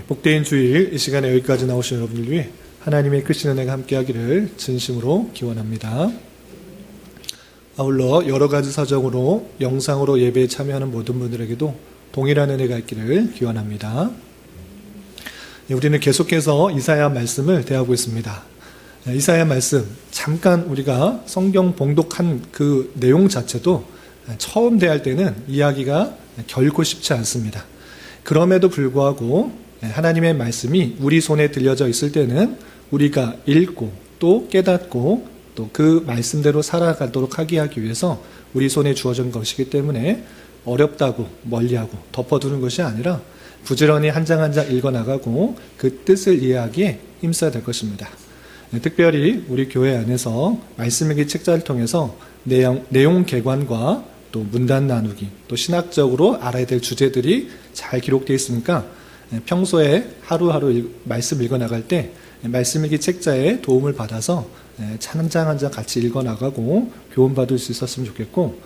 복된 주일 이 시간에 여기까지 나오신 여러분들 위해 하나님의 크신 은혜가 함께하기를 진심으로 기원합니다. 아울러 여러 가지 사정으로 영상으로 예배에 참여하는 모든 분들에게도 동일한 은혜가 있기를 기원합니다. 우리는 계속해서 이사야 말씀을 대하고 있습니다. 이사야 말씀, 잠깐 우리가 성경 봉독한 그 내용 자체도 처음 대할 때는 이야기가 결코 쉽지 않습니다. 그럼에도 불구하고 하나님의 말씀이 우리 손에 들려져 있을 때는 우리가 읽고 또 깨닫고 또 그 말씀대로 살아가도록 하기 위해서 우리 손에 주어진 것이기 때문에 어렵다고 멀리하고 덮어두는 것이 아니라 부지런히 한 장 한 장 읽어나가고 그 뜻을 이해하기에 힘써야 될 것입니다. 특별히 우리 교회 안에서 말씀일기 책자를 통해서 내용 개관과 또 문단 나누기, 또 신학적으로 알아야 될 주제들이 잘 기록되어 있으니까 평소에 하루하루 말씀 읽어나갈 때 말씀일기 책자에 도움을 받아서 한 장 한 장 같이 읽어나가고 교훈받을 수 있었으면 좋겠고,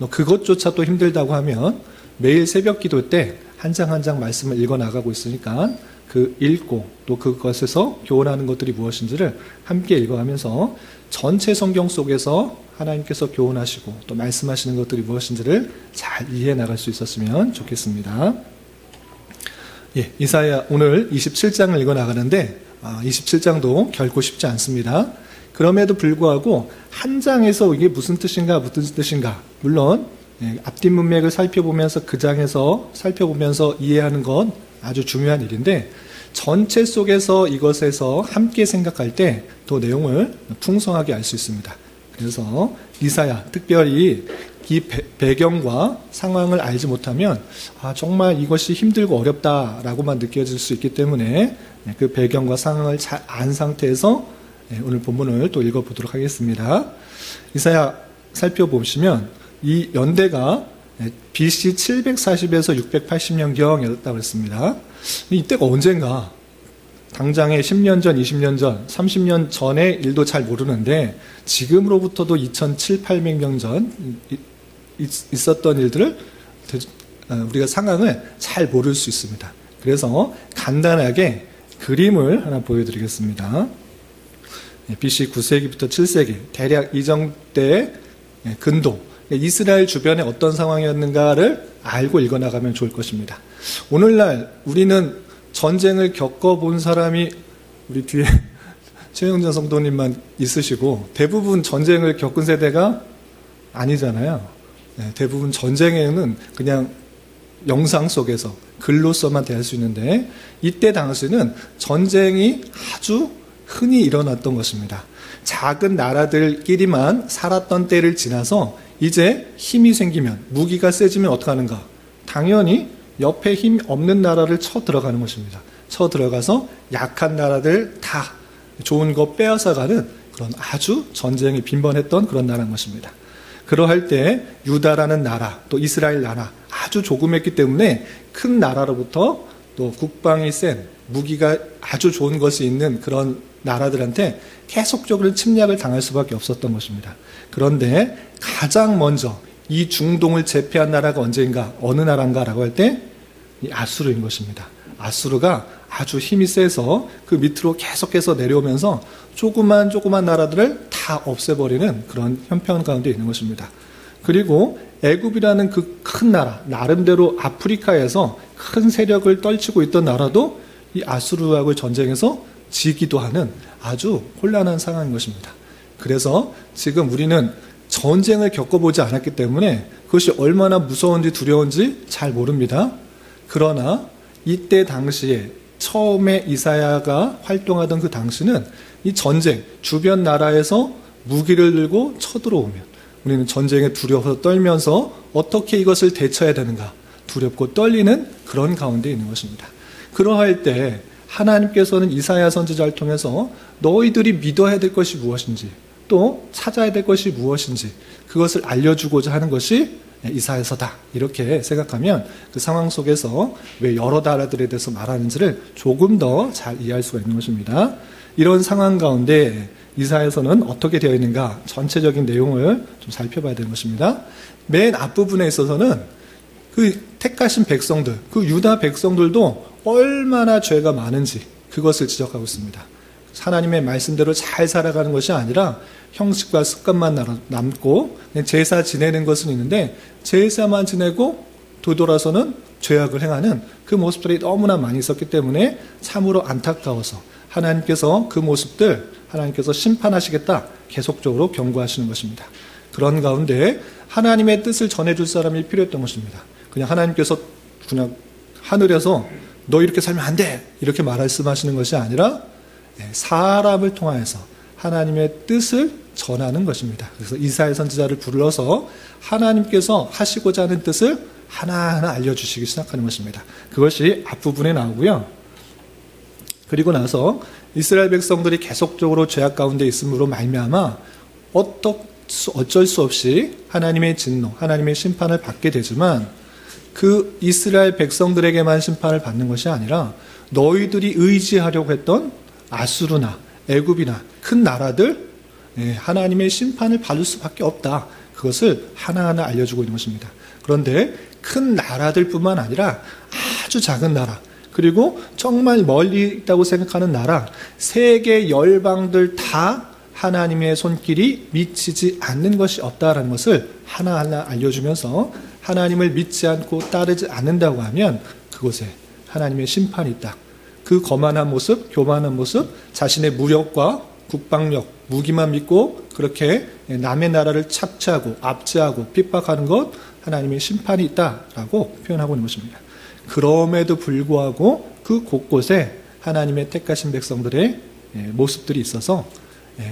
그것조차 또 힘들다고 하면 매일 새벽 기도 때 한 장 한 장 말씀을 읽어나가고 있으니까 그 읽고 또 그것에서 교훈하는 것들이 무엇인지를 함께 읽어가면서 전체 성경 속에서 하나님께서 교훈하시고 또 말씀하시는 것들이 무엇인지를 잘 이해해 나갈 수 있었으면 좋겠습니다. 이사야 오늘 27장을 읽어 나가는데 27장도 결코 쉽지 않습니다. 그럼에도 불구하고 한 장에서 이게 무슨 뜻인가 물론 앞뒤 문맥을 살펴보면서 그 장에서 살펴보면서 이해하는 건 아주 중요한 일인데, 전체 속에서 이것에서 함께 생각할 때 또 내용을 풍성하게 알 수 있습니다. 그래서 이사야, 특별히 이 배경과 상황을 알지 못하면 정말 이것이 힘들고 어렵다라고만 느껴질 수 있기 때문에 그 배경과 상황을 잘 안 상태에서 오늘 본문을 또 읽어보도록 하겠습니다. 이사야 살펴보시면 이 연대가 BC 740에서 680년경이었다고 했습니다. 이때가 언젠가 당장에 10년 전, 20년 전, 30년 전의 일도 잘 모르는데 지금으로부터도 2700~800년 전 있었던 일들을 우리가 상황을 잘 모를 수 있습니다. 그래서 간단하게 그림을 하나 보여드리겠습니다. BC 9세기부터 7세기 대략 이 정도의 근동, 이스라엘 주변에 어떤 상황이었는가를 알고 읽어나가면 좋을 것입니다. 오늘날 우리는 전쟁을 겪어본 사람이 우리 뒤에 최영전 성도님만 있으시고 대부분 전쟁을 겪은 세대가 아니잖아요. 대부분 전쟁에는 그냥 영상 속에서 글로서만 대할 수 있는데, 이때 당시는 전쟁이 아주 흔히 일어났던 것입니다. 작은 나라들끼리만 살았던 때를 지나서 이제 힘이 생기면, 무기가 세지면 어떻게 하는가? 당연히 옆에 힘 없는 나라를 쳐 들어가는 것입니다. 쳐 들어가서 약한 나라들 다 좋은 거 빼앗아가는 그런 아주 전쟁이 빈번했던 그런 나라인 것입니다. 그러할 때 유다라는 나라, 또 이스라엘 나라 아주 조그맸기 때문에 큰 나라로부터 또 국방이 센, 무기가 아주 좋은 것이 있는 그런 나라들한테 계속적으로 침략을 당할 수밖에 없었던 것입니다. 그런데 가장 먼저 이 중동을 제패한 나라가 언제인가, 어느 나라인가라고 할 때 이 아수르인 것입니다. 아수르가 아주 힘이 세서 그 밑으로 계속해서 내려오면서 조그만 나라들을 다 없애버리는 그런 형편 가운데 있는 것입니다. 그리고 애굽이라는 그 큰 나라, 나름대로 아프리카에서 큰 세력을 떨치고 있던 나라도 이 아수르하고의 전쟁에서 지기도 하는 아주 혼란한 상황인 것입니다. 그래서 지금 우리는 전쟁을 겪어보지 않았기 때문에 그것이 얼마나 무서운지 두려운지 잘 모릅니다. 그러나 이때 당시에 처음에 이사야가 활동하던 그 당시는 이 전쟁, 주변 나라에서 무기를 들고 쳐들어오면 우리는 전쟁에 두려워서 떨면서 어떻게 이것을 대처해야 되는가, 두렵고 떨리는 그런 가운데 있는 것입니다. 그러할 때 하나님께서는 이사야 선지자를 통해서 너희들이 믿어야 될 것이 무엇인지, 또 찾아야 될 것이 무엇인지 그것을 알려주고자 하는 것이 이사야서다, 이렇게 생각하면 그 상황 속에서 왜 여러 나라들에 대해서 말하는지를 조금 더 잘 이해할 수가 있는 것입니다. 이런 상황 가운데 이사야서는 어떻게 되어 있는가, 전체적인 내용을 좀 살펴봐야 되는 것입니다. 맨 앞부분에 있어서는 그 택하신 백성들, 그 유다 백성들도 얼마나 죄가 많은지 그것을 지적하고 있습니다. 하나님의 말씀대로 잘 살아가는 것이 아니라 형식과 습관만 남고 제사 지내는 것은 있는데 제사만 지내고 되돌아서는 죄악을 행하는 그 모습들이 너무나 많이 있었기 때문에 참으로 안타까워서 하나님께서 그 모습들 하나님께서 심판하시겠다 계속적으로 경고하시는 것입니다. 그런 가운데 하나님의 뜻을 전해줄 사람이 필요했던 것입니다. 그냥 하나님께서 그냥 하늘에서 너 이렇게 살면 안 돼 이렇게 말씀하시는 것이 아니라 사람을 통하여서 하나님의 뜻을 전하는 것입니다. 그래서 이사야 선지자를 불러서 하나님께서 하시고자 하는 뜻을 하나하나 알려주시기 시작하는 것입니다. 그것이 앞부분에 나오고요. 그리고 나서 이스라엘 백성들이 계속적으로 죄악 가운데 있음으로 말미암아 어쩔 수 없이 하나님의 진노, 하나님의 심판을 받게 되지만 그 이스라엘 백성들에게만 심판을 받는 것이 아니라 너희들이 의지하려고 했던 아수르나 애굽이나 큰 나라들 하나님의 심판을 받을 수밖에 없다. 그것을 하나하나 알려주고 있는 것입니다. 그런데 큰 나라들뿐만 아니라 아주 작은 나라 그리고 정말 멀리 있다고 생각하는 나라 세계 열방들 다 하나님의 손길이 미치지 않는 것이 없다라는 것을 하나하나 알려주면서 하나님을 믿지 않고 따르지 않는다고 하면 그곳에 하나님의 심판이 있다. 그 거만한 모습, 교만한 모습, 자신의 무력과 국방력, 무기만 믿고 그렇게 남의 나라를 착취하고 압제하고 핍박하는 것 하나님의 심판이 있다라고 표현하고 있는 것입니다. 그럼에도 불구하고 그 곳곳에 하나님의 택하신 백성들의 모습들이 있어서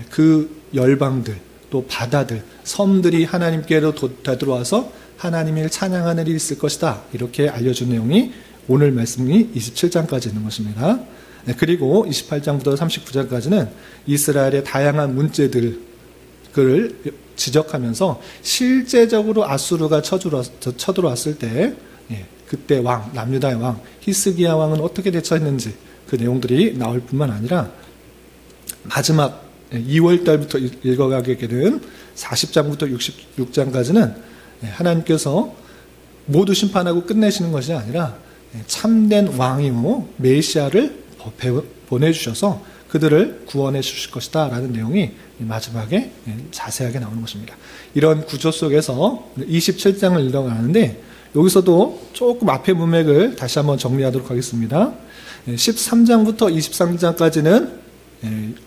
그 열방들 또 바다들 섬들이 하나님께로 되돌아와서 하나님을 찬양하는 일이 있을 것이다. 이렇게 알려준 내용이 오늘 말씀이 27장까지 있는 것입니다. 그리고 28장부터 39장까지는 이스라엘의 다양한 문제들을 지적하면서 실제적으로 아수르가 쳐들어왔을 때 그때 왕, 남유다의 왕, 히스기야 왕은 어떻게 대처했는지 그 내용들이 나올 뿐만 아니라 마지막 2월달부터 읽어가게 되는 40장부터 66장까지는 하나님께서 모두 심판하고 끝내시는 것이 아니라 참된 왕이요 메시아를 보내주셔서 그들을 구원해 주실 것이다 라는 내용이 마지막에 자세하게 나오는 것입니다. 이런 구조 속에서 27장을 읽어가는데 여기서도 조금 앞의 문맥을 다시 한번 정리하도록 하겠습니다. 13장부터 23장까지는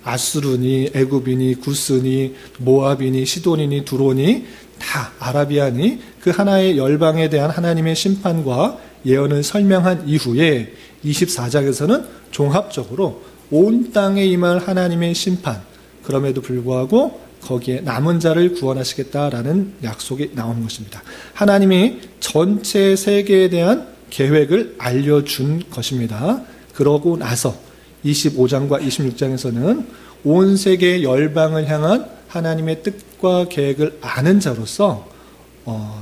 아수르니 애굽이니 구스니 모압이니 시돈이니 두로니 다 아라비아니 그 하나의 열방에 대한 하나님의 심판과 예언을 설명한 이후에 24장에서는 종합적으로 온 땅에 임할 하나님의 심판 그럼에도 불구하고 거기에 남은 자를 구원하시겠다라는 약속이 나오는 것입니다. 하나님이 전체 세계에 대한 계획을 알려준 것입니다. 그러고 나서 25장과 26장에서는 온 세계 열방을 향한 하나님의 뜻과 계획을 아는 자로서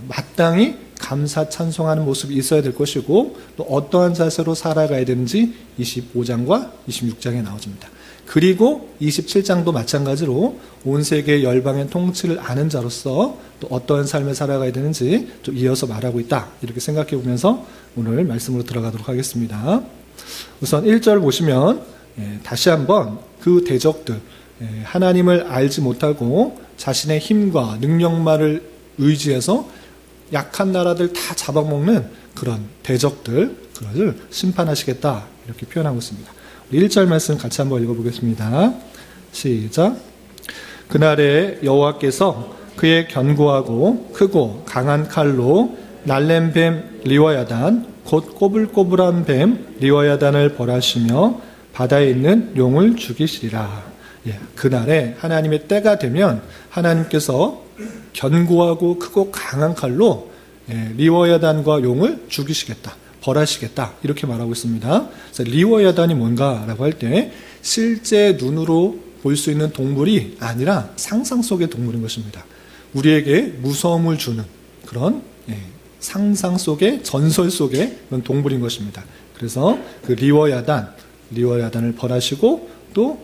마땅히 감사 찬송하는 모습이 있어야 될 것이고 또 어떠한 자세로 살아가야 되는지 25장과 26장에 나옵니다. 그리고 27장도 마찬가지로 온 세계 열방의 통치를 아는 자로서 또 어떠한 삶을 살아가야 되는지 좀 이어서 말하고 있다. 이렇게 생각해 보면서 오늘 말씀으로 들어가도록 하겠습니다. 우선 1절 보시면 다시 한번 그 대적들 하나님을 알지 못하고 자신의 힘과 능력만을 의지해서 약한 나라들 다 잡아먹는 그런 대적들 그것을 심판하시겠다 이렇게 표현하고 있습니다. 1절 말씀 같이 한번 읽어보겠습니다. 시작. 그날에 여호와께서 그의 견고하고 크고 강한 칼로 날랜 뱀 리워야단 곧 꼬불꼬불한 뱀 리워야단을 벌하시며 바다에 있는 용을 죽이시리라. 그날에 하나님의 때가 되면 하나님께서 견고하고 크고 강한 칼로 리워야단과 용을 죽이시겠다. 벌하시겠다. 이렇게 말하고 있습니다. 그래서 리워야단이 뭔가라고 할 때 실제 눈으로 볼 수 있는 동물이 아니라 상상 속의 동물인 것입니다. 우리에게 무서움을 주는 그런 상상 속의 전설 속의 그런 동물인 것입니다. 그래서 그 리워야단을 벌하시고 또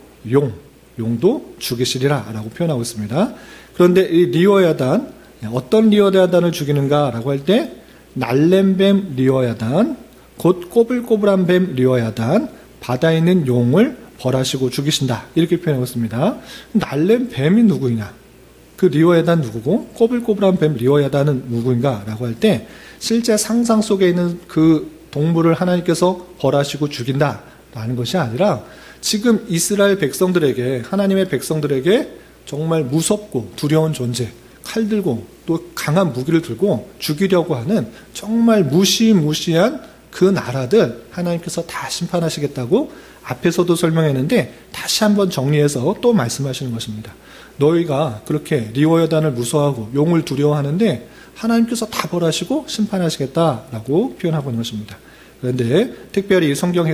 용도 죽이시리라 라고 표현하고 있습니다. 그런데 이 리워야단 어떤 리워야단을 죽이는가 라고 할 때 날랜뱀 리워야단 곧 꼬불꼬불한 뱀 리워야단 바다에 있는 용을 벌하시고 죽이신다. 이렇게 표현하고 있습니다. 날렘 뱀이 누구이냐? 그 리워야단 누구고 꼬불꼬불한 뱀 리워야단은 누구인가? 라고 할 때 실제 상상 속에 있는 그 동물을 하나님께서 벌하시고 죽인다 라는 것이 아니라 지금 이스라엘 백성들에게, 하나님의 백성들에게 정말 무섭고 두려운 존재, 칼 들고 또 강한 무기를 들고 죽이려고 하는 정말 무시무시한 그 나라들 하나님께서 다 심판하시겠다고 앞에서도 설명했는데 다시 한번 정리해서 또 말씀하시는 것입니다. 너희가 그렇게 리워야단을 무서워하고 용을 두려워하는데 하나님께서 다 벌하시고 심판하시겠다라고 표현하고 있는 것입니다. 그런데 특별히 성경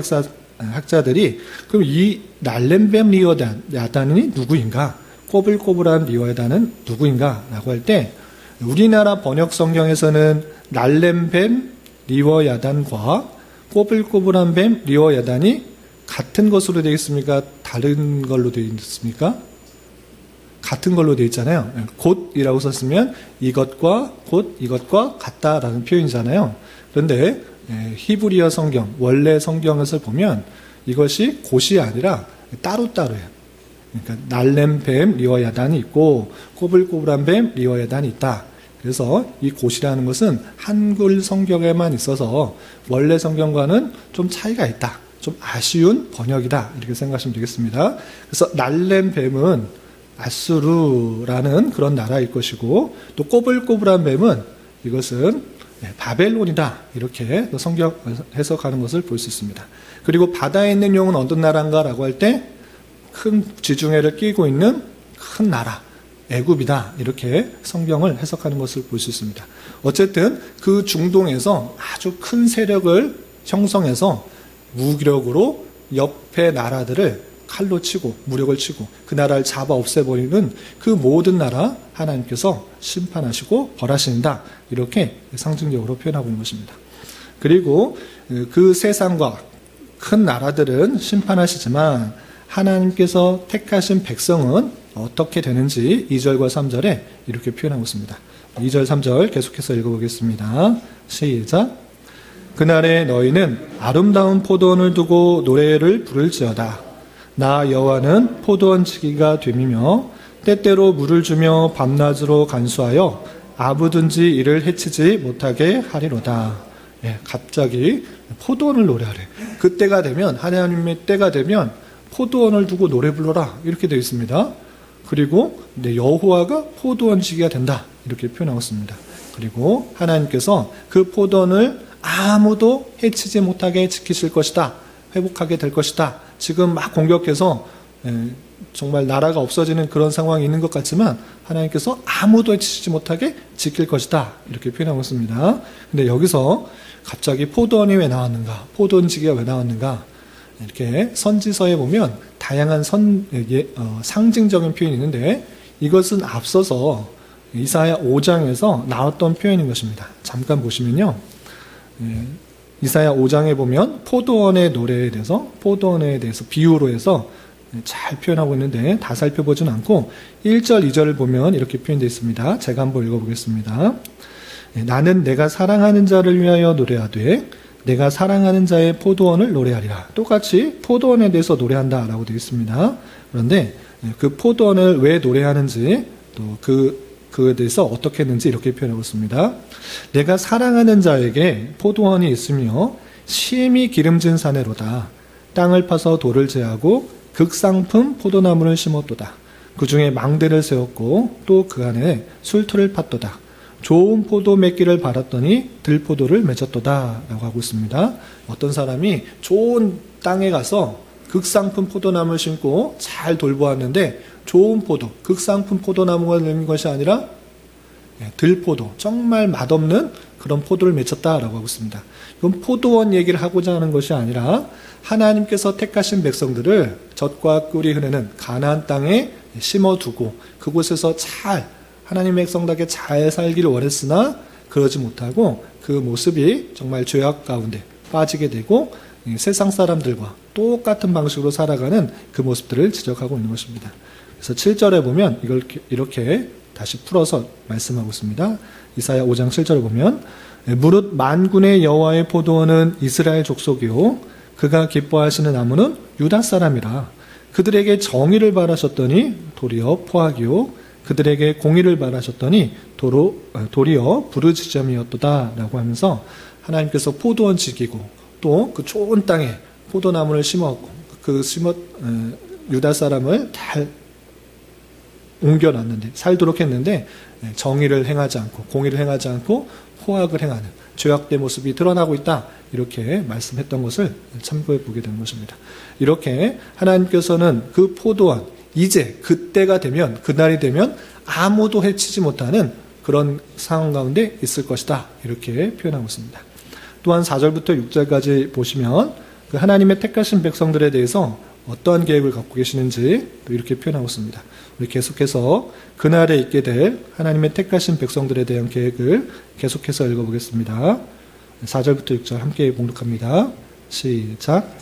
학자들이 그럼 이 날렘뱀 리워야단이 누구인가? 꼬불꼬불한 리워야단은 누구인가? 라고 할 때 우리나라 번역 성경에서는 날렘뱀 리워야단과 꼬불꼬불한 뱀 리워야단이 같은 것으로 되어 있습니까? 다른 걸로 되어 있습니까? 같은 걸로 되어 있잖아요. 곧이라고 썼으면 이것과 곧 이것과 같다라는 표현이잖아요. 그런데 히브리어 성경, 원래 성경에서 보면 이것이 곧이 아니라 따로따로예요. 그러니까 날렘뱀 리워야단이 있고 꼬불꼬불한 뱀 리워야단이 있다. 그래서 이 곧이라는 것은 한글 성경에만 있어서 원래 성경과는 좀 차이가 있다. 좀 아쉬운 번역이다. 이렇게 생각하시면 되겠습니다. 그래서 날렘뱀은 아수르라는 그런 나라일 것이고 또 꼬불꼬불한 뱀은 이것은 바벨론이다. 이렇게 성경 해석하는 것을 볼 수 있습니다. 그리고 바다에 있는 용은 어떤 나라인가 라고 할 때 큰 지중해를 끼고 있는 큰 나라 애굽이다. 이렇게 성경을 해석하는 것을 볼 수 있습니다. 어쨌든 그 중동에서 아주 큰 세력을 형성해서 무기력으로 옆의 나라들을 칼로 치고 무력을 치고 그 나라를 잡아 없애버리는 그 모든 나라 하나님께서 심판하시고 벌하신다. 이렇게 상징적으로 표현하고 있는 것입니다. 그리고 그 세상과 큰 나라들은 심판하시지만 하나님께서 택하신 백성은 어떻게 되는지 2절과 3절에 이렇게 표현하고 있습니다. 2절 3절 계속해서 읽어보겠습니다. 시작. 그날에 너희는 아름다운 포도원을 두고 노래를 부를지어다. 나 여호와는 포도원 지기가 됨이며 때때로 물을 주며 밤낮으로 간수하여 아무든지 이를 해치지 못하게 하리로다. 갑자기 포도원을 노래하래. 그때가 되면 하나님의 때가 되면 포도원을 두고 노래 불러라. 이렇게 되어 있습니다. 그리고 여호와가 포도원 지기가 된다. 이렇게 표현하고 있습니다. 그리고 하나님께서 그 포도원을 아무도 해치지 못하게 지키실 것이다. 회복하게 될 것이다. 지금 막 공격해서 정말 나라가 없어지는 그런 상황이 있는 것 같지만 하나님께서 아무도 해치지 못하게 지킬 것이다. 이렇게 표현하고 있습니다. 근데 여기서 갑자기 포도원이 왜 나왔는가? 포도원 지기가 왜 나왔는가? 이렇게 선지서에 보면 다양한 상징적인 표현이 있는데 이것은 앞서서 이사야 5장에서 나왔던 표현인 것입니다. 잠깐 보시면요. 이사야 5장에 보면 포도원의 노래에 대해서 포도원에 대해서 비유로 해서 잘 표현하고 있는데 다 살펴보진 않고 1절 2절을 보면 이렇게 표현되어 있습니다. 제가 한번 읽어보겠습니다. 나는 내가 사랑하는 자를 위하여 노래하되 내가 사랑하는 자의 포도원을 노래하리라. 똑같이 포도원에 대해서 노래한다라고 되어 있습니다. 그런데 그 포도원을 왜 노래하는지 또 그에 대해서 어떻게 했는지 이렇게 표현하고 있습니다. 내가 사랑하는 자에게 포도원이 있으며 심히 기름진 사내로다. 땅을 파서 돌을 제하고 극상품 포도나무를 심었도다. 그 중에 망대를 세웠고 또 그 안에 술틀을 팠도다. 좋은 포도 맺기를 바랐더니 들포도를 맺었도다 라고 하고 있습니다. 어떤 사람이 좋은 땅에 가서 극상품 포도나무를 심고 잘 돌보았는데 좋은 포도, 극상품 포도나무가 되는 것이 아니라 들포도, 정말 맛없는 그런 포도를 맺혔다라고 하고 있습니다. 이건 포도원 얘기를 하고자 하는 것이 아니라 하나님께서 택하신 백성들을 젖과 꿀이 흐르는 가나안 땅에 심어두고 그곳에서 잘 하나님의 백성답게 잘 살기를 원했으나 그러지 못하고 그 모습이 정말 죄악 가운데 빠지게 되고 세상 사람들과 똑같은 방식으로 살아가는 그 모습들을 지적하고 있는 것입니다. 그래서 7절에 보면 이걸 이렇게 다시 풀어서 말씀하고 있습니다. 이사야 5장 7절을 보면 무릇 만군의 여호와의 포도원은 이스라엘 족속이요 그가 기뻐하시는 나무는 유다 사람이라. 그들에게 정의를 바라셨더니 도리어 포악이요 그들에게 공의를 바라셨더니 도리어 부르짖음이었도다 라고 하면서 하나님께서 포도원 지키고 또 그 좋은 땅에 포도나무를 심었고 유다 사람을 잘 옮겨놨는데 살도록 했는데 정의를 행하지 않고 공의를 행하지 않고 포악을 행하는 죄악된 모습이 드러나고 있다 이렇게 말씀했던 것을 참고해 보게 되는 것입니다. 이렇게 하나님께서는 그 포도원 이제 그때가 되면 그날이 되면 아무도 해치지 못하는 그런 상황 가운데 있을 것이다 이렇게 표현하고 있습니다. 또한 4절부터 6절까지 보시면 그 하나님의 택하신 백성들에 대해서 어떠한 계획을 갖고 계시는지 또 이렇게 표현하고 있습니다. 우리 계속해서 그날에 있게 될 하나님의 택하신 백성들에 대한 계획을 계속해서 읽어보겠습니다. 4절부터 6절 함께 봉독합니다. 시작.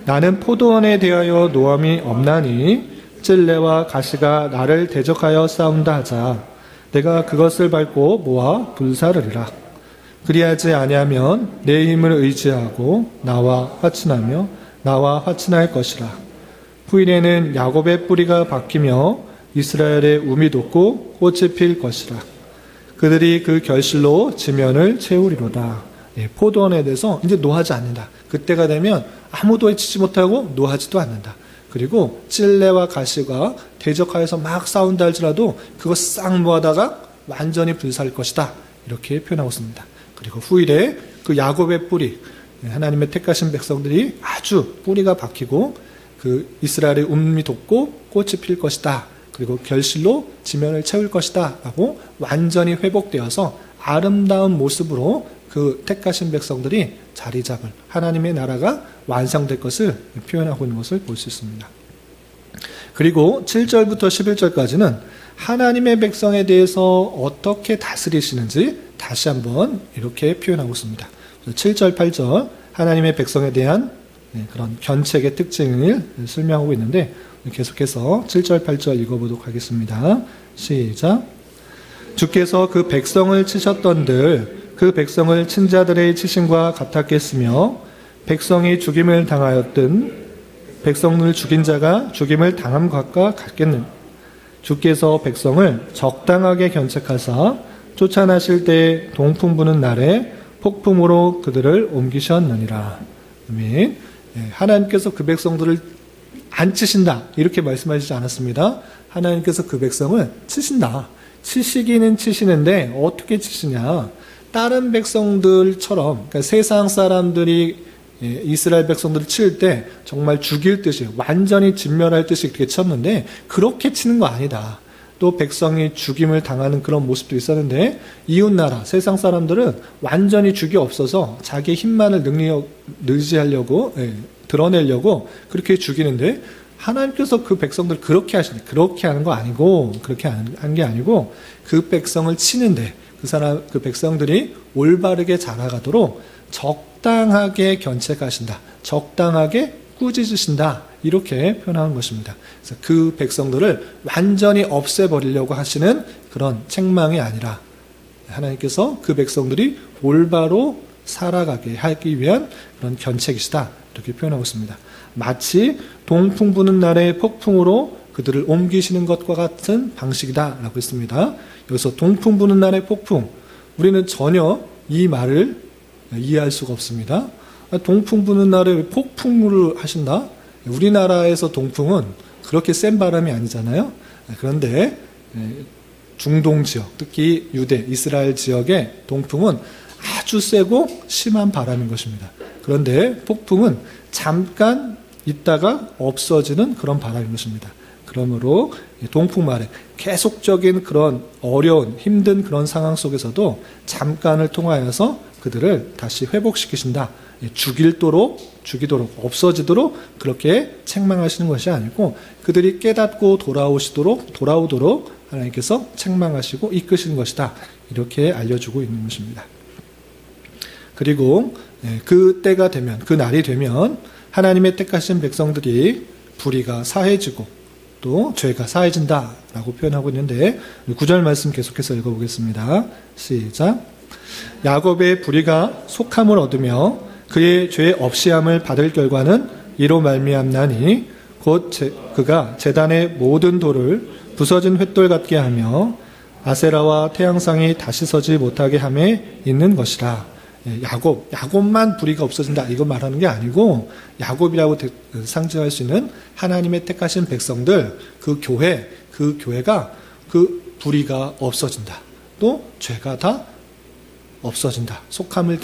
나는 포도원에 대하여 노함이 없나니 찔레와 가시가 나를 대적하여 싸운다 하자. 내가 그것을 밟고 모아 불사르리라. 그리하지 아니하면 내 힘을 의지하고 나와 화친할 것이라. 후일에는 야곱의 뿌리가 박히며 이스라엘의 움이 돋고 꽃이 필 것이라. 그들이 그 결실로 지면을 채우리로다. 포도원에 대해서 이제 노하지 않는다. 그때가 되면 아무도 해치지 못하고 노하지도 않는다. 그리고 찔레와 가시가 대적하여서 막 싸운다 할지라도 그거 싹 모아다가 완전히 불살 것이다. 이렇게 표현하고 있습니다. 그리고 후일에 그 야곱의 뿌리, 하나님의 택하신 백성들이 아주 뿌리가 박히고 그 이스라엘의 움이 돋고 꽃이 필 것이다. 그리고 결실로 지면을 채울 것이다. 라고 완전히 회복되어서 아름다운 모습으로 그 택하신 백성들이 자리 잡을 하나님의 나라가 완성될 것을 표현하고 있는 것을 볼 수 있습니다. 그리고 7절부터 11절까지는 하나님의 백성에 대해서 어떻게 다스리시는지 다시 한번 이렇게 표현하고 있습니다. 7절, 8절 하나님의 백성에 대한 그런 견책의 특징을 설명하고 있는데 계속해서 7절, 8절 읽어보도록 하겠습니다. 시작. 주께서 그 백성을 치셨던들 그 백성을 친 자들의 치심과 같았겠으며 백성이 죽임을 당하였든 백성을 죽인 자가 죽임을 당함과 같겠느냐. 주께서 백성을 적당하게 견책하사 쫓아나실 때 동풍 부는 날에 폭풍으로 그들을 옮기셨느니라. 아멘. 하나님께서 그 백성들을 안 치신다 이렇게 말씀하시지 않았습니다. 하나님께서 그 백성을 치신다. 치시기는 치시는데 어떻게 치시냐. 다른 백성들처럼 그러니까 세상 사람들이 이스라엘 백성들을 칠 때 정말 죽일 듯이 완전히 진멸할 듯이 그렇게 쳤는데 그렇게 치는 거 아니다. 또 백성이 죽임을 당하는 그런 모습도 있었는데 이웃나라 세상 사람들은 완전히 죽이 없어서 자기 힘만을 의지하려고 드러내려고 그렇게 죽이는데 하나님께서 그 백성들 그렇게 하시는데 그렇게 하는 거 아니고 그렇게 한 게 아니고 그 백성을 치는데 그 백성들이 올바르게 자라가도록 적당하게 견책하신다. 적당하게 꾸짖으신다. 이렇게 표현한 것입니다. 그래서 그 백성들을 완전히 없애버리려고 하시는 그런 책망이 아니라 하나님께서 그 백성들이 올바로 살아가게 하기 위한 그런 견책이시다. 이렇게 표현하고 있습니다. 마치 동풍 부는 날의 폭풍으로 그들을 옮기시는 것과 같은 방식이다. 라고 했습니다. 여기서 동풍 부는 날의 폭풍. 우리는 전혀 이 말을 이해할 수가 없습니다. 동풍 부는 날에 폭풍을 하신다? 우리나라에서 동풍은 그렇게 센 바람이 아니잖아요. 그런데 중동 지역, 특히 유대, 이스라엘 지역의 동풍은 아주 세고 심한 바람인 것입니다. 그런데 폭풍은 잠깐 있다가 없어지는 그런 바람인 것입니다. 그러므로 동풍 말에 계속적인 그런 어려운 힘든 그런 상황 속에서도 잠깐을 통하여서 그들을 다시 회복시키신다. 죽이도록 없어지도록 그렇게 책망하시는 것이 아니고 그들이 깨닫고 돌아오도록 하나님께서 책망하시고 이끄시는 것이다. 이렇게 알려주고 있는 것입니다. 그리고 그 때가 되면 그 날이 되면 하나님의 택하신 백성들이 불의가 사해지고 또 죄가 사해진다라고 표현하고 있는데 9절 말씀 계속해서 읽어보겠습니다. 시작. 야곱의 불의가 속함을 얻으며 그의 죄 없이함을 받을 결과는 이로 말미암나니 곧 그가 제단의 모든 돌을 부서진 횃돌 같게 하며 아세라와 태양상이 다시 서지 못하게 함에 있는 것이라. 야곱만 불의가 없어진다 이거 말하는 게 아니고 야곱이라고 상징할 수 있는 하나님의 택하신 백성들 그 교회가 그 불의가 없어진다. 또 죄가 다 없어진다. 속함을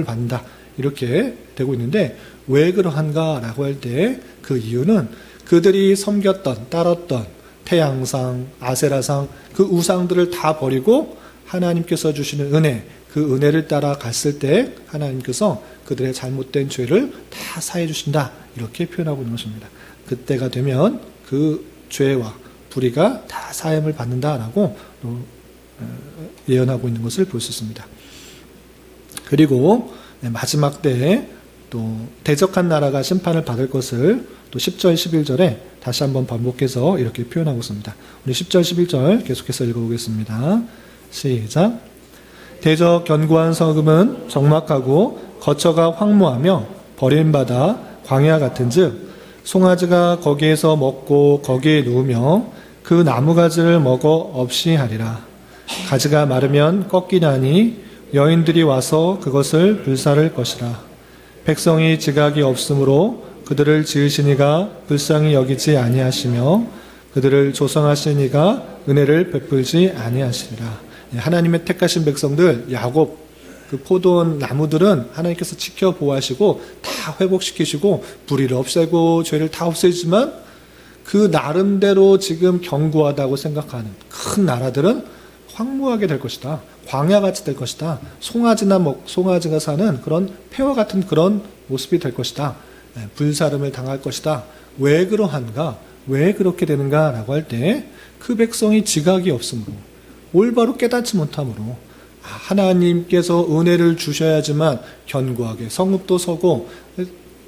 받는다. 이렇게 되고 있는데 왜 그러한가라고 할 때 그 이유는 그들이 섬겼던 따랐던 태양상, 아세라상 그 우상들을 다 버리고 하나님께서 주시는 은혜 그 은혜를 따라 갔을 때 하나님께서 그들의 잘못된 죄를 다 사해 주신다. 이렇게 표현하고 있는 것입니다. 그때가 되면 그 죄와 불의가 다 사함을 받는다라고 예언하고 있는 것을 볼 수 있습니다. 그리고 마지막 때에 또 대적한 나라가 심판을 받을 것을 또 10절, 11절에 다시 한번 반복해서 이렇게 표현하고 있습니다. 우리 10절, 11절 계속해서 읽어보겠습니다. 시작. 대적 견고한 성읍은 적막하고 거처가 황무하며 버림받아 광야 같은즉 송아지가 거기에서 먹고 거기에 누우며 그 나무가지를 먹어 없이 하리라. 가지가 마르면 꺾이나니 여인들이 와서 그것을 불사를 것이라. 백성이 지각이 없으므로 그들을 지으시니가 불쌍히 여기지 아니하시며 그들을 조성하시니가 은혜를 베풀지 아니하시리라. 하나님의 택하신 백성들 야곱 그 포도원 나무들은 하나님께서 지켜 보호하시고 다 회복시키시고 불의를 없애고 죄를 다 없애지만 그 나름대로 지금 견고하다고 생각하는 큰 나라들은 황무하게 될 것이다. 광야같이 될 것이다. 송아지가 사는 그런 폐와 같은 그런 모습이 될 것이다. 불사름을 당할 것이다. 왜 그러한가? 왜 그렇게 되는가? 라고 할 때 그 백성이 지각이 없으므로 올바로 깨닫지 못함으로 하나님께서 은혜를 주셔야지만 견고하게 성읍도 서고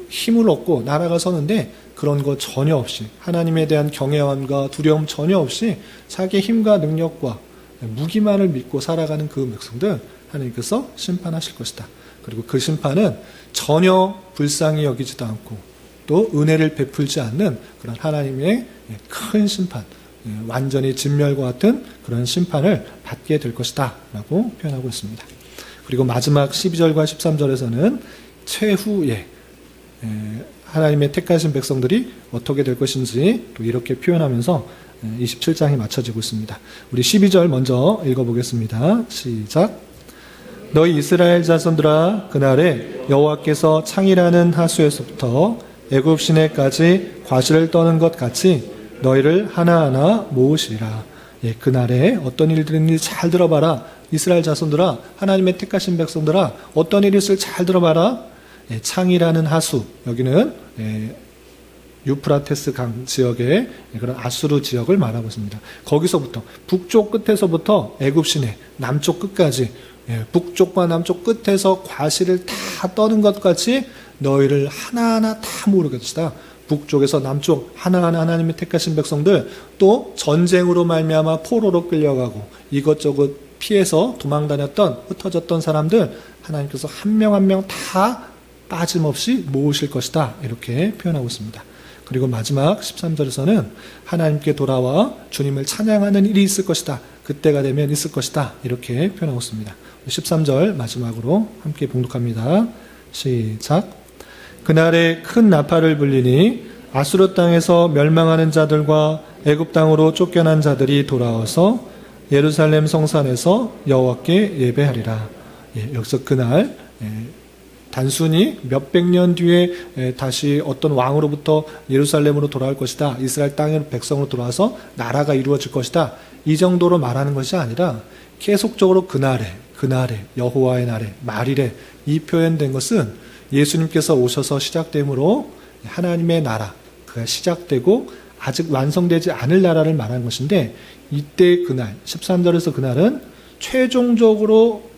힘을 얻고 나라가 서는데 그런 거 전혀 없이 하나님에 대한 경외함과 두려움 전혀 없이 자기의 힘과 능력과 무기만을 믿고 살아가는 그 백성들 하나님께서 심판하실 것이다. 그리고 그 심판은 전혀 불쌍히 여기지도 않고 또 은혜를 베풀지 않는 그런 하나님의 큰 심판, 완전히 진멸과 같은 그런 심판을 받게 될 것이다 라고 표현하고 있습니다. 그리고 마지막 12절과 13절에서는 최후에 하나님의 택하신 백성들이 어떻게 될 것인지 또 이렇게 표현하면서 27장이 맞춰지고 있습니다. 우리 12절 먼저 읽어보겠습니다. 시작. 너희 이스라엘 자손들아 그날에 여호와께서 창이라는 하수에서부터 애굽 시내까지 과실을 떠는 것 같이 너희를 하나하나 모으시리라. 그날에 어떤 일들이 있는지 잘 들어봐라. 이스라엘 자손들아 하나님의 택하신 백성들아 어떤 일이 있을 잘 들어봐라. 창이라는 하수 여기는 유프라테스 강 지역의 그런 아수르 지역을 말하고 있습니다. 거기서부터 북쪽 끝에서부터 애굽 시내 남쪽 끝까지 북쪽과 남쪽 끝에서 과실을 다 떠는 것 같이 너희를 하나하나 다 모으게 것이다. 북쪽에서 남쪽 하나하나 하나님의 택하신 백성들 또 전쟁으로 말미암아 포로로 끌려가고 이것저것 피해서 도망다녔던 흩어졌던 사람들 하나님께서 한 명 한 명 다 빠짐없이 모으실 것이다. 이렇게 표현하고 있습니다. 그리고 마지막 13절에서는 하나님께 돌아와 주님을 찬양하는 일이 있을 것이다. 그때가 되면 있을 것이다. 이렇게 표현하고 있습니다. 13절 마지막으로 함께 봉독합니다. 시작. 그날에 큰 나팔을 불리니 아수르 땅에서 멸망하는 자들과 애굽 땅으로 쫓겨난 자들이 돌아와서 예루살렘 성산에서 여호와께 예배하리라. 여기서 그날 단순히 몇백 년 뒤에 다시 어떤 왕으로부터 예루살렘으로 돌아올 것이다. 이스라엘 땅의 백성으로 돌아와서 나라가 이루어질 것이다. 이 정도로 말하는 것이 아니라 계속적으로 그날에 여호와의 날에 말일에 이 표현된 것은 예수님께서 오셔서 시작되므로 하나님의 나라 그가 시작되고 아직 완성되지 않을 나라를 말하는 것인데 이때 그날 13절에서 그날은 최종적으로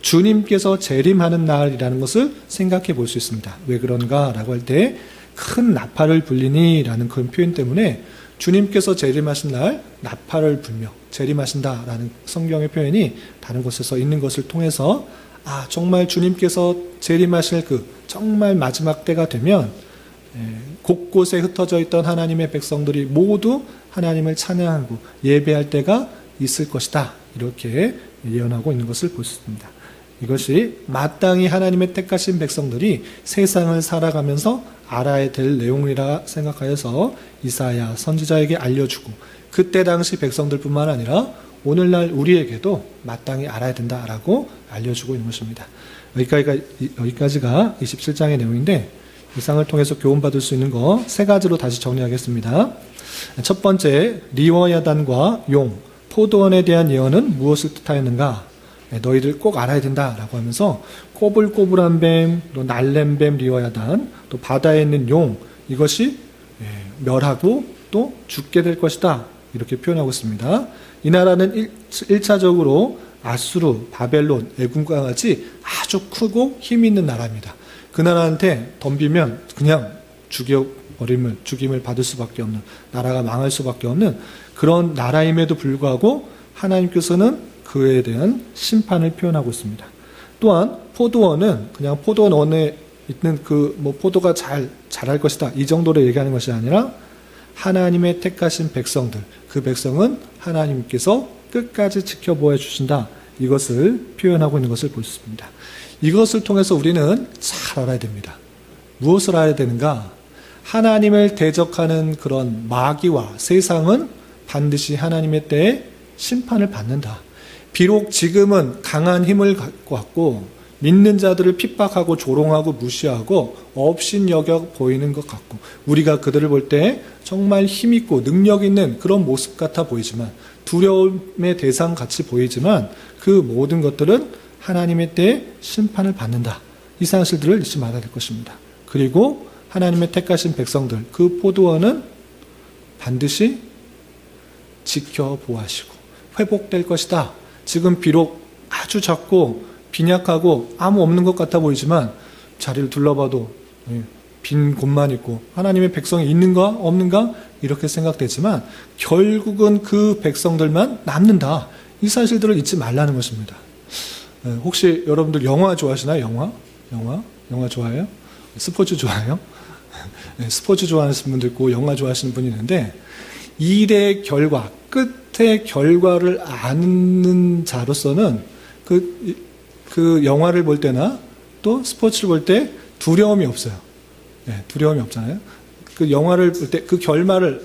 주님께서 재림하는 날이라는 것을 생각해 볼 수 있습니다. 왜 그런가 라고 할 때 큰 나팔을 불리니 라는 그런 표현 때문에 주님께서 재림하신 날 나팔을 불며 재림하신다라는 성경의 표현이 다른 곳에서 있는 것을 통해서 정말 주님께서 재림하실 그 정말 마지막 때가 되면 곳곳에 흩어져 있던 하나님의 백성들이 모두 하나님을 찬양하고 예배할 때가 있을 것이다. 이렇게 예언하고 있는 것을 볼 수 있습니다. 이것이 마땅히 하나님의 택하신 백성들이 세상을 살아가면서 알아야 될 내용이라 생각하여서 이사야 선지자에게 알려주고 그때 당시 백성들뿐만 아니라 오늘날 우리에게도 마땅히 알아야 된다라고 알려주고 있는 것입니다. 여기까지가 27장의 내용인데 이상을 통해서 교훈받을 수 있는 거 세 가지로 다시 정리하겠습니다. 첫 번째, 리워야단과 용, 포도원에 대한 예언은 무엇을 뜻하였는가? 너희들 꼭 알아야 된다라고 하면서 꼬불꼬불한 뱀, 또 날랜뱀 리워야단, 또 바다에 있는 용, 이것이 멸하고 또 죽게 될 것이다. 이렇게 표현하고 있습니다. 이 나라는 1차적으로 아수르, 바벨론, 애굽과 같이 아주 크고 힘 있는 나라입니다. 그 나라한테 덤비면 그냥 죽임을 받을 수밖에 없는, 나라가 망할 수밖에 없는 그런 나라임에도 불구하고 하나님께서는 그에 대한 심판을 표현하고 있습니다. 또한 포도원은 그냥 포도원에 있는 포도가 자랄 것이다, 이 정도로 얘기하는 것이 아니라 하나님의 택하신 백성들, 그 백성은 하나님께서 끝까지 지켜보아 주신다, 이것을 표현하고 있는 것을 볼 수 있습니다. 이것을 통해서 우리는 잘 알아야 됩니다. 무엇을 알아야 되는가? 하나님을 대적하는 그런 마귀와 세상은 반드시 하나님의 때에 심판을 받는다. 비록 지금은 강한 힘을 갖고 왔고 믿는 자들을 핍박하고 조롱하고 무시하고 업신여겨 보이는 것 같고 우리가 그들을 볼 때 정말 힘있고 능력 있는 그런 모습 같아 보이지만 두려움의 대상 같이 보이지만 그 모든 것들은 하나님의 때에 심판을 받는다. 이 사실들을 잊지 말아야 될 것입니다. 그리고 하나님의 택하신 백성들, 그 포도원은 반드시 지켜보아시고 회복될 것이다. 지금 비록 아주 작고 빈약하고 아무 없는 것 같아 보이지만 자리를 둘러봐도 빈 곳만 있고 하나님의 백성이 있는가 없는가 이렇게 생각되지만 결국은 그 백성들만 남는다. 이 사실들을 잊지 말라는 것입니다. 혹시 여러분들 영화 좋아하시나요? 영화 좋아해요? 스포츠 좋아해요? 스포츠 좋아하시는 분도 있고 영화 좋아하시는 분이 있는데 일의 결과, 끝의 결과를 아는 자로서는 그 영화를 볼 때나 또 스포츠를 볼 때 두려움이 없어요. 두려움이 없잖아요. 그 영화를 볼 때 그 결말을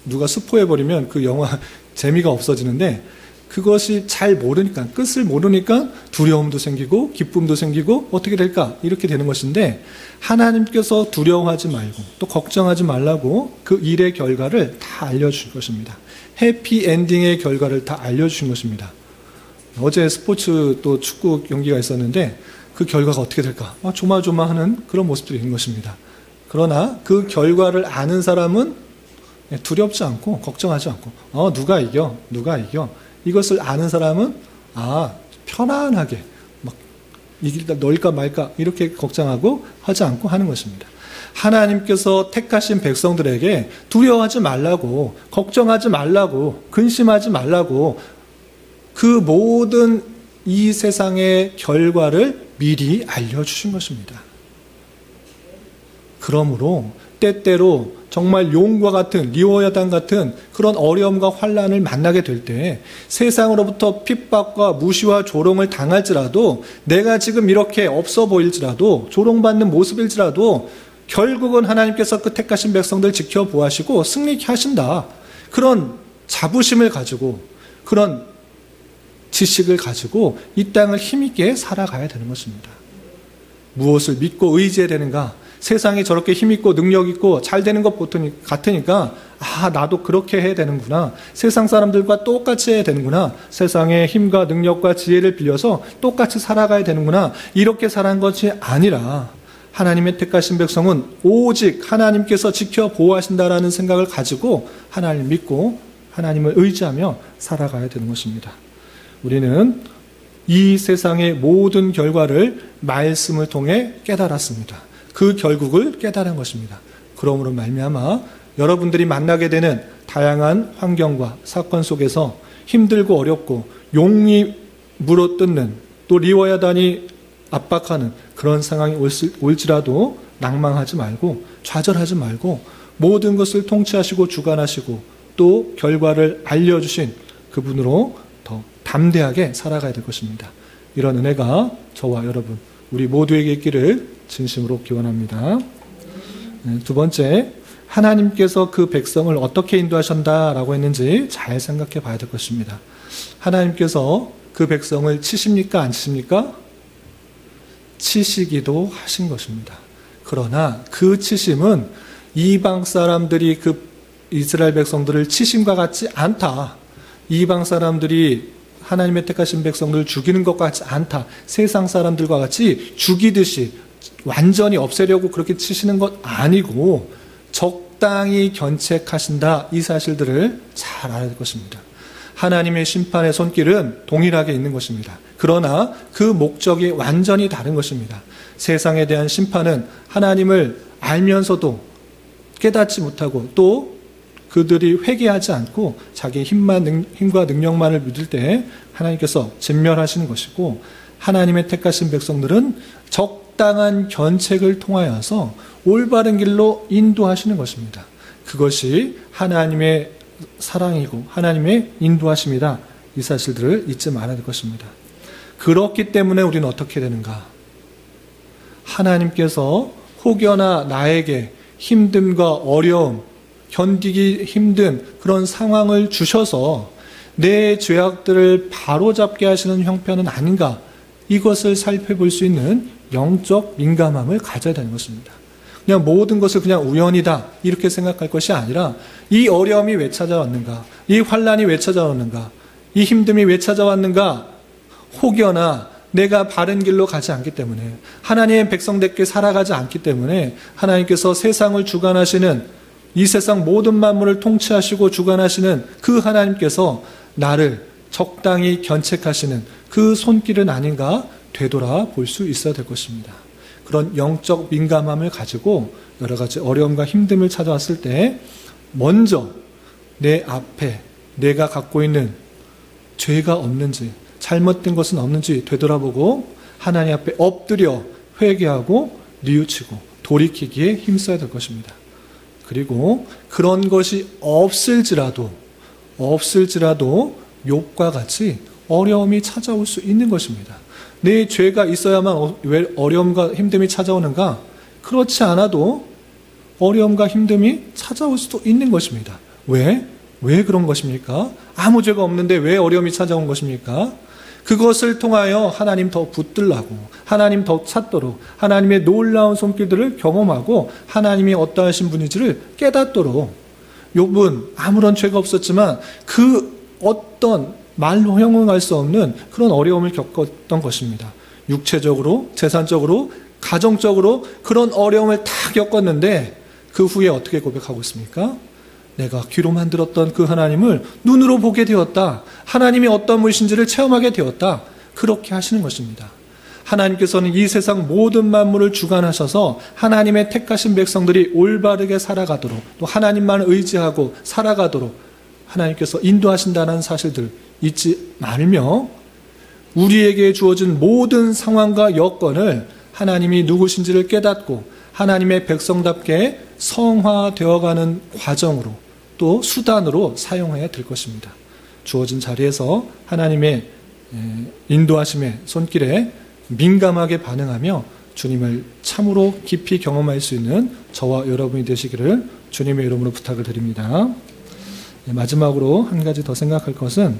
누가 스포해버리면 그 영화 재미가 없어지는데 그것이 잘 모르니까, 끝을 모르니까 두려움도 생기고 기쁨도 생기고 어떻게 될까? 이렇게 되는 것인데 하나님께서 두려워하지 말고 또 걱정하지 말라고 그 일의 결과를 다 알려주신 것입니다. 해피엔딩의 결과를 다 알려주신 것입니다. 어제 스포츠 또 축구 경기가 있었는데 그 결과가 어떻게 될까? 조마조마하는 그런 모습들이 있는 것입니다. 그러나 그 결과를 아는 사람은 두렵지 않고 걱정하지 않고 누가 이겨? 이것을 아는 사람은 편안하게 이길까 넣을까 말까 이렇게 걱정하고 하지 않고 하는 것입니다. 하나님께서 택하신 백성들에게 두려워하지 말라고, 걱정하지 말라고, 근심하지 말라고 그 모든 이 세상의 결과를 미리 알려주신 것입니다. 그러므로 때때로 정말 용과 같은 리워야단 같은 그런 어려움과 환난을 만나게 될 때 세상으로부터 핍박과 무시와 조롱을 당할지라도 내가 지금 이렇게 없어 보일지라도 조롱받는 모습일지라도 결국은 하나님께서 그 택하신 백성들 지켜보시고 승리케 하신다. 그런 자부심을 가지고 그런 지식을 가지고 이 땅을 힘있게 살아가야 되는 것입니다. 무엇을 믿고 의지해야 되는가? 세상이 저렇게 힘있고 능력있고 잘 되는 것 같으니까 나도 그렇게 해야 되는구나. 세상 사람들과 똑같이 해야 되는구나. 세상의 힘과 능력과 지혜를 빌려서 똑같이 살아가야 되는구나. 이렇게 살아간 것이 아니라 하나님의 택하신 백성은 오직 하나님께서 지켜보호하신다라는 생각을 가지고 하나님을 믿고 하나님을 의지하며 살아가야 되는 것입니다. 우리는 이 세상의 모든 결과를 말씀을 통해 깨달았습니다. 그 결국을 깨달은 것입니다. 그러므로 말미암아 여러분들이 만나게 되는 다양한 환경과 사건 속에서 힘들고 어렵고 용이 물어뜯는, 또 리워야단이 압박하는 그런 상황이 올지라도 낭망하지 말고 좌절하지 말고 모든 것을 통치하시고 주관하시고 또 결과를 알려주신 그분으로 더 담대하게 살아가야 될 것입니다. 이런 은혜가 저와 여러분 우리 모두에게 있기를 진심으로 기원합니다. 두 번째, 하나님께서 그 백성을 어떻게 인도하셨다라고 했는지 잘 생각해 봐야 될 것입니다. 하나님께서 그 백성을 치십니까? 안 치십니까? 치시기도 하신 것입니다. 그러나 그 치심은 이방 사람들이 그 이스라엘 백성들을 치심과 같지 않다. 이방 사람들이 하나님의 택하신 백성들을 죽이는 것 같지 않다. 세상 사람들과 같이 죽이듯이 완전히 없애려고 그렇게 치시는 것 아니고 적당히 견책하신다. 이 사실들을 잘 알아야 될 것입니다. 하나님의 심판의 손길은 동일하게 있는 것입니다. 그러나 그 목적이 완전히 다른 것입니다. 세상에 대한 심판은 하나님을 알면서도 깨닫지 못하고 또 그들이 회개하지 않고 자기의 힘과 능력만을 믿을 때 하나님께서 진멸하시는 것이고, 하나님의 택하신 백성들은 적당한 견책을 통하여서 올바른 길로 인도하시는 것입니다. 그것이 하나님의 사랑이고 하나님의 인도하심이다. 이 사실들을 잊지 말아야 될 것입니다. 그렇기 때문에 우리는 어떻게 되는가? 하나님께서 혹여나 나에게 힘듦과 어려움, 견디기 힘든 그런 상황을 주셔서 내 죄악들을 바로잡게 하시는 형편은 아닌가? 이것을 살펴볼 수 있는 영적 민감함을 가져야 되는 것입니다. 그냥 모든 것을 그냥 우연이다 이렇게 생각할 것이 아니라, 이 어려움이 왜 찾아왔는가? 이 환난이 왜 찾아왔는가? 이 힘듦이 왜 찾아왔는가? 혹여나 내가 바른 길로 가지 않기 때문에, 하나님의 백성답게 살아가지 않기 때문에 하나님께서 세상을 주관하시는, 이 세상 모든 만물을 통치하시고 주관하시는 그 하나님께서 나를 적당히 견책하시는 그 손길은 아닌가 되돌아 볼 수 있어야 될 것입니다. 그런 영적 민감함을 가지고 여러 가지 어려움과 힘듦을 찾아왔을 때 먼저 내 앞에 내가 갖고 있는 죄가 없는지, 잘못된 것은 없는지 되돌아보고 하나님 앞에 엎드려 회개하고 뉘우치고 돌이키기에 힘써야 될 것입니다. 그리고 그런 것이 없을지라도 욥과 같이 어려움이 찾아올 수 있는 것입니다. 내 죄가 있어야만 왜 어려움과 힘듦이 찾아오는가? 그렇지 않아도 어려움과 힘듦이 찾아올 수도 있는 것입니다. 왜 그런 것입니까? 아무 죄가 없는데 왜 어려움이 찾아온 것입니까? 그것을 통하여 하나님 더 붙들라고, 하나님 더 찾도록, 하나님의 놀라운 손길들을 경험하고 하나님이 어떠하신 분인지를 깨닫도록. 욥은 아무런 죄가 없었지만 그 어떤 말로 형용할 수 없는 그런 어려움을 겪었던 것입니다. 육체적으로, 재산적으로, 가정적으로 그런 어려움을 다 겪었는데 그 후에 어떻게 고백하고 있습니까? 내가 귀로만 들었던 그 하나님을 눈으로 보게 되었다. 하나님이 어떤 분이신지를 체험하게 되었다. 그렇게 하시는 것입니다. 하나님께서는 이 세상 모든 만물을 주관하셔서 하나님의 택하신 백성들이 올바르게 살아가도록, 또 하나님만 의지하고 살아가도록 하나님께서 인도하신다는 사실들 잊지 말며, 우리에게 주어진 모든 상황과 여건을 하나님이 누구신지를 깨닫고 하나님의 백성답게 성화되어가는 과정으로 또 수단으로 사용해야 될 것입니다. 주어진 자리에서 하나님의 인도하심의 손길에 민감하게 반응하며 주님을 참으로 깊이 경험할 수 있는 저와 여러분이 되시기를 주님의 이름으로 부탁을 드립니다. 마지막으로 한 가지 더 생각할 것은,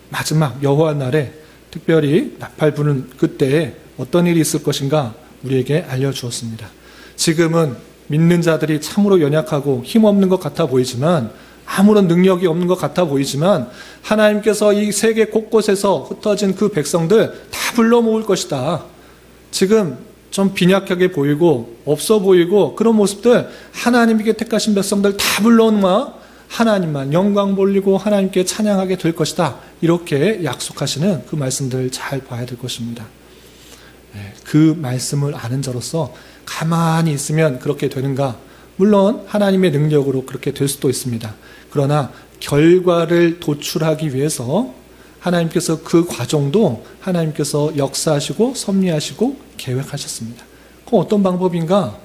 마지막 여호와 날에 특별히 나팔 부는 그때에 어떤 일이 있을 것인가 우리에게 알려주었습니다. 지금은 믿는 자들이 참으로 연약하고 힘없는 것 같아 보이지만, 아무런 능력이 없는 것 같아 보이지만, 하나님께서 이 세계 곳곳에서 흩어진 그 백성들 다 불러 모을 것이다. 지금 좀 빈약하게 보이고 없어 보이고 그런 모습들, 하나님께 택하신 백성들 다 불러오마 하나님만 영광 돌리고 하나님께 찬양하게 될 것이다. 이렇게 약속하시는 그 말씀들 잘 봐야 될 것입니다. 그 말씀을 아는 자로서 가만히 있으면 그렇게 되는가? 물론 하나님의 능력으로 그렇게 될 수도 있습니다. 그러나 결과를 도출하기 위해서 하나님께서 그 과정도 하나님께서 역사하시고 섭리하시고 계획하셨습니다. 그럼 어떤 방법인가?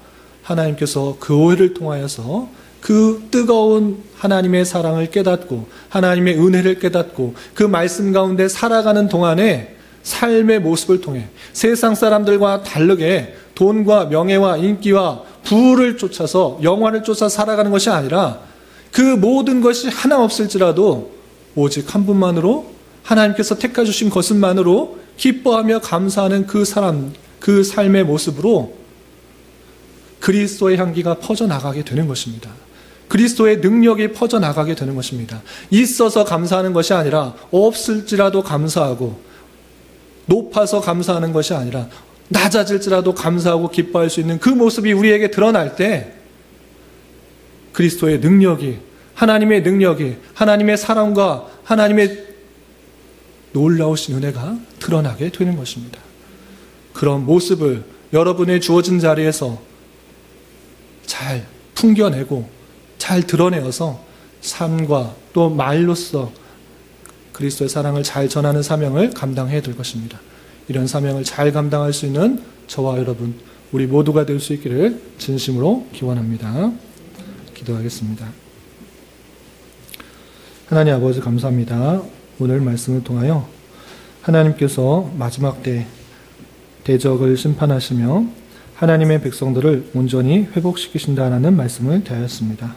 하나님께서 그 오해를 통하여서 그 뜨거운 하나님의 사랑을 깨닫고 하나님의 은혜를 깨닫고 그 말씀 가운데 살아가는 동안에 삶의 모습을 통해 세상 사람들과 다르게 돈과 명예와 인기와 부를 쫓아서 영화를 쫓아 살아가는 것이 아니라 그 모든 것이 하나 없을지라도 오직 한 분만으로 하나님께서 택하 주신 것만으로 기뻐하며 감사하는 그 사람, 그 삶의 모습으로 그리스도의 향기가 퍼져나가게 되는 것입니다. 그리스도의 능력이 퍼져나가게 되는 것입니다. 있어서 감사하는 것이 아니라 없을지라도 감사하고 높아서 감사하는 것이 아니라 낮아질지라도 감사하고 기뻐할 수 있는 그 모습이 우리에게 드러날 때 그리스도의 능력이, 하나님의 능력이, 하나님의 사랑과 하나님의 놀라우신 은혜가 드러나게 되는 것입니다. 그런 모습을 여러분의 주어진 자리에서 잘 풍겨내고 잘 드러내어서 삶과 또 말로써 그리스도의 사랑을 잘 전하는 사명을 감당해야 될 것입니다. 이런 사명을 잘 감당할 수 있는 저와 여러분, 우리 모두가 될 수 있기를 진심으로 기원합니다. 기도하겠습니다. 하나님 아버지 감사합니다. 오늘 말씀을 통하여 하나님께서 마지막 때 대적을 심판하시며 하나님의 백성들을 온전히 회복시키신다라는 말씀을 대하였습니다.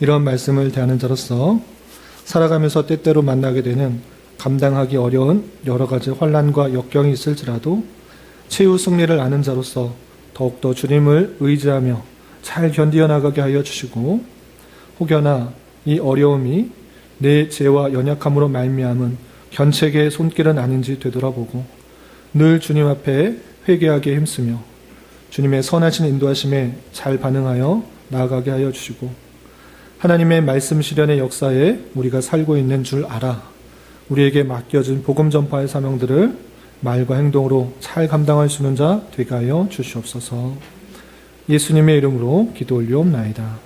이런 말씀을 대하는 자로서 살아가면서 때때로 만나게 되는 감당하기 어려운 여러 가지 환난과 역경이 있을지라도 최후 승리를 아는 자로서 더욱더 주님을 의지하며 잘 견디어 나가게 하여 주시고, 혹여나 이 어려움이 내 죄와 연약함으로 말미암은 견책의 손길은 아닌지 되돌아보고 늘 주님 앞에 회개하게 힘쓰며 주님의 선하신 인도하심에 잘 반응하여 나아가게 하여 주시고, 하나님의 말씀 실현의 역사에 우리가 살고 있는 줄 알아 우리에게 맡겨진 복음 전파의 사명들을 말과 행동으로 잘 감당할 수 있는 자 되게 하여 주시옵소서. 예수님의 이름으로 기도 올리옵나이다.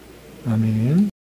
아멘.